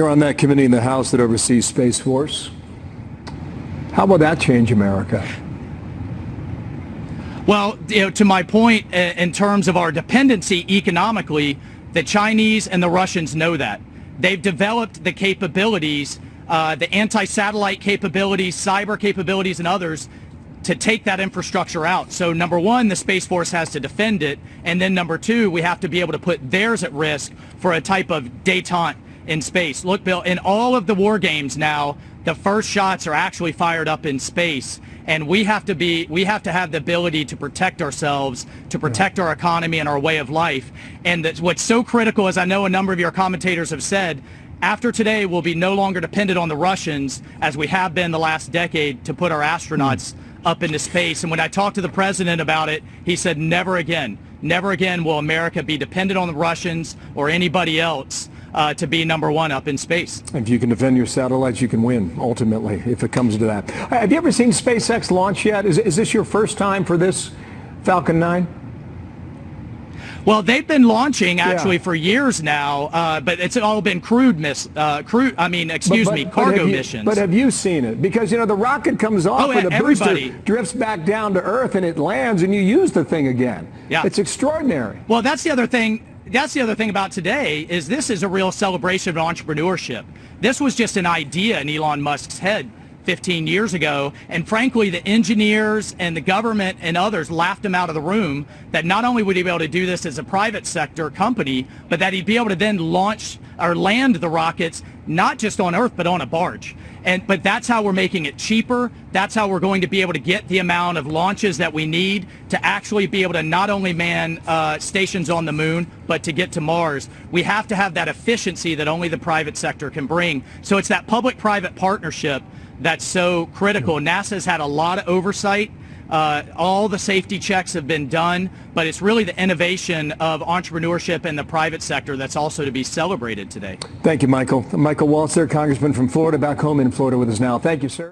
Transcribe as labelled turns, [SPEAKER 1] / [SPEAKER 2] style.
[SPEAKER 1] You're on that committee in the House that oversees Space Force. How will that change America?
[SPEAKER 2] Well, to my point, in terms of our dependency economically, the Chinese and the Russians know that. They've developed the capabilities, the anti-satellite capabilities, cyber capabilities, and others to take that infrastructure out. So number one, the Space Force has to defend it, and then number two, we have to be able to put theirs at risk for a type of détente in space. Look, Bill, in all of the war games now, the first shots are actually fired up in space, and we have to have the ability to protect ourselves, to protect our economy and our way of life. And what's so critical, as I know a number of your commentators have said, after today, we'll be no longer dependent on the Russians, as we have been the last decade, to put our astronauts up into space. And when I talked to the president about it, he said, never again will America be dependent on the Russians or anybody else to be number one up in space.
[SPEAKER 1] If you can defend your satellites, you can win, ultimately, if it comes to that. Have you ever seen SpaceX launch yet? Is this your first time for this Falcon 9?
[SPEAKER 2] Well, they've been launching actually for years now, but it's all been cargo missions.
[SPEAKER 1] But have you seen it? Because, the rocket comes off and the booster drifts back down to Earth and it lands and you use the thing again. Yeah. It's extraordinary.
[SPEAKER 2] Well, that's the other thing. That's the other thing about today is this is a real celebration of entrepreneurship. This was just an idea in Elon Musk's head 15 years ago, and frankly the engineers and the government and others laughed him out of the room that not only would he be able to do this as a private sector company, but that he'd be able to then launch or land the rockets not just on Earth but on a barge. But that's how we're making it cheaper. That's how we're going to be able to get the amount of launches that we need to actually be able to not only man stations on the moon, but to get to Mars. We have to have that efficiency that only the private sector can bring. So it's that public-private partnership that's so critical. NASA's had a lot of oversight. All the safety checks have been done, but it's really the innovation of entrepreneurship in the private sector that's also to be celebrated today.
[SPEAKER 1] Thank you, Michael. Michael Waltz, Congressman from Florida, back home in Florida with us now. Thank you, sir.